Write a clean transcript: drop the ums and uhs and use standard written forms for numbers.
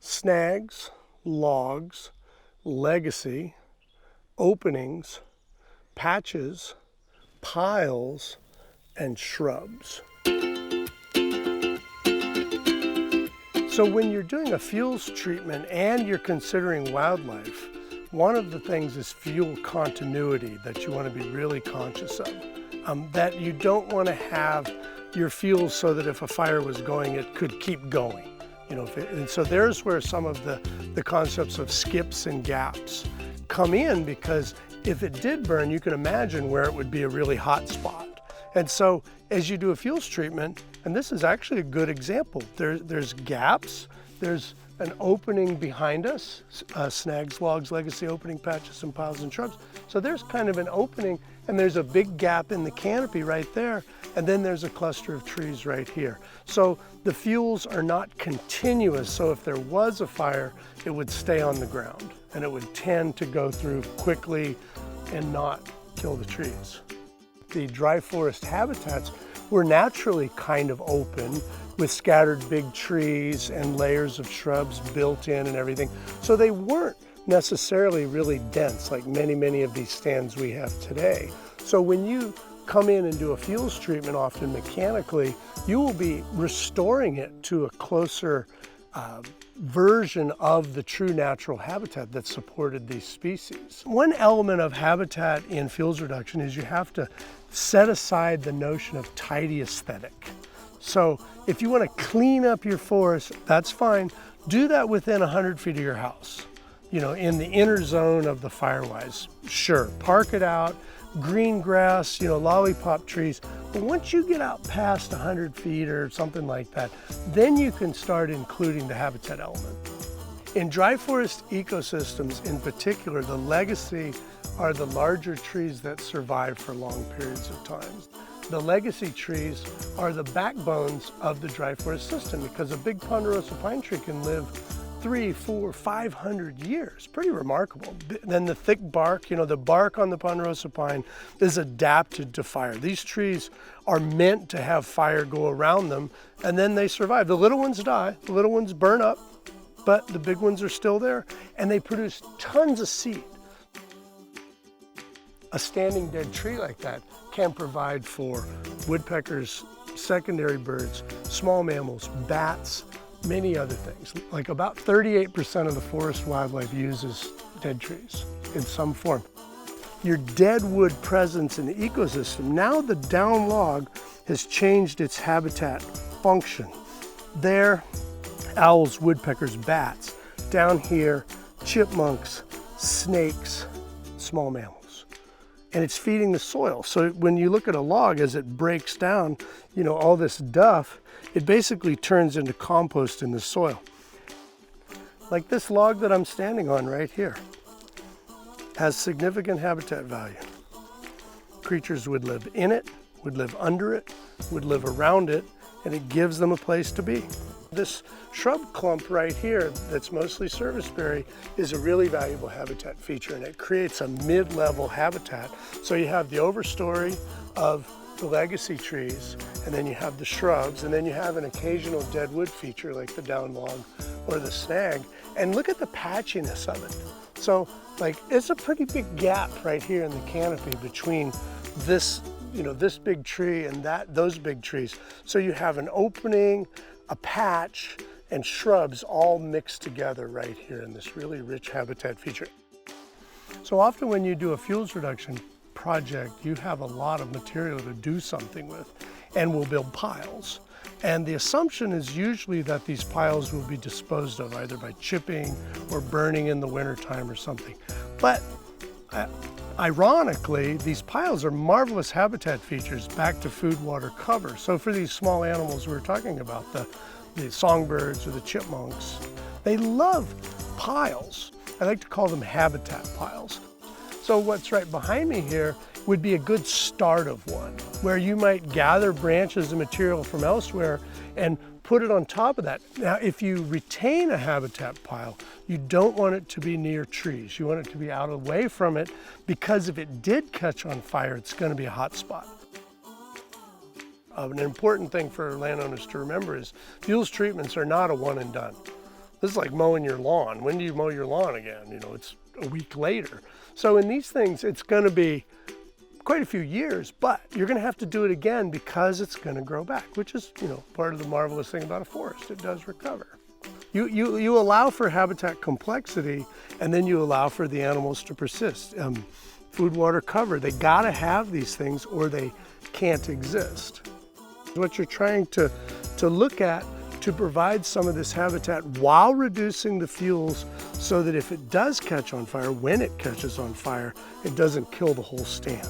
snags, logs, legacy, openings, patches, piles, and shrubs. So when you're doing a fuels treatment and you're considering wildlife, one of the things is fuel continuity that you want to be really conscious of. That you don't want to have your fuel so that if a fire was going, it could keep going. And so there's where some of the concepts of skips and gaps come in, because if it did burn, you can imagine where it would be a really hot spot. And so as you do a fuels treatment, and this is actually a good example, there's gaps, there's an opening behind us, snags, logs, legacy, opening, patches, and piles and shrubs. So there's kind of an opening, and there's a big gap in the canopy right there, and then there's a cluster of trees right here. So the fuels are not continuous, so if there was a fire, it would stay on the ground, and it would tend to go through quickly and not kill the trees. The dry forest habitats were naturally kind of open with scattered big trees and layers of shrubs built in and everything. So they weren't necessarily really dense like many of these stands we have today. So when you come in and do a fuels treatment, often mechanically, you will be restoring it to a closer version of the true natural habitat that supported these species. One element of habitat in fuels reduction is you have to set aside the notion of tidy aesthetic. So if you want to clean up your forest, that's fine. Do that within 100 feet of your house. In the inner zone of the firewise, sure, park it out, green grass, lollipop trees. But once you get out past 100 feet or something like that, then you can start including the habitat element. In dry forest ecosystems in particular, the legacy are the larger trees that survive for long periods of time. The legacy trees are the backbones of the dry forest system, because a big ponderosa pine tree can live 300, 400, 500 years. Pretty remarkable. Then the thick bark, the bark on the ponderosa pine is adapted to fire. These trees are meant to have fire go around them, and then they survive. The little ones die, the little ones burn up, but the big ones are still there, and they produce tons of seed. A standing dead tree like that can provide for woodpeckers, secondary birds, small mammals, bats, many other things. Like about 38% of the forest wildlife uses dead trees in some form. Your dead wood presence in the ecosystem, now the down log has changed its habitat function. There, owls, woodpeckers, bats. Down here, chipmunks, snakes, small mammals. And it's feeding the soil. So when you look at a log, as it breaks down, all this duff, it basically turns into compost in the soil. Like this log that I'm standing on right here has significant habitat value. Creatures would live in it, would live under it, would live around it, and it gives them a place to be. This shrub clump right here that's mostly serviceberry is a really valuable habitat feature, and it creates a mid-level habitat. So you have the overstory of the legacy trees, and then you have the shrubs, and then you have an occasional dead wood feature like the down log or the snag. And look at the patchiness of it. So it's a pretty big gap right here in the canopy between this, this big tree and those big trees. So you have an opening, a patch, and shrubs all mixed together right here in this really rich habitat feature. So often when you do a fuels reduction project, you have a lot of material to do something with, and we'll build piles. And the assumption is usually that these piles will be disposed of either by chipping or burning in the wintertime or something. But ironically, these piles are marvelous habitat features back to food, water, cover. So for these small animals we're talking about, the songbirds or the chipmunks, they love piles. I like to call them habitat piles. So what's right behind me here would be a good start of one, where you might gather branches and material from elsewhere and put it on top of that. Now, if you retain a habitat pile, you don't want it to be near trees. You want it to be out away from it, because if it did catch on fire, it's going to be a hot spot. An important thing for landowners to remember is fuels treatments are not a one and done. This is like mowing your lawn. When do you mow your lawn again? You know, it's a week later. So in these things, it's going to be quite a few years, but you're going to have to do it again because it's going to grow back, which is, you know, part of the marvelous thing about a forest. It does recover. You allow for habitat complexity, and then you allow for the animals to persist. Food, water, cover, they got to have these things or they can't exist. What you're trying to look at to provide some of this habitat while reducing the fuels so that if it does catch on fire, when it catches on fire, it doesn't kill the whole stand.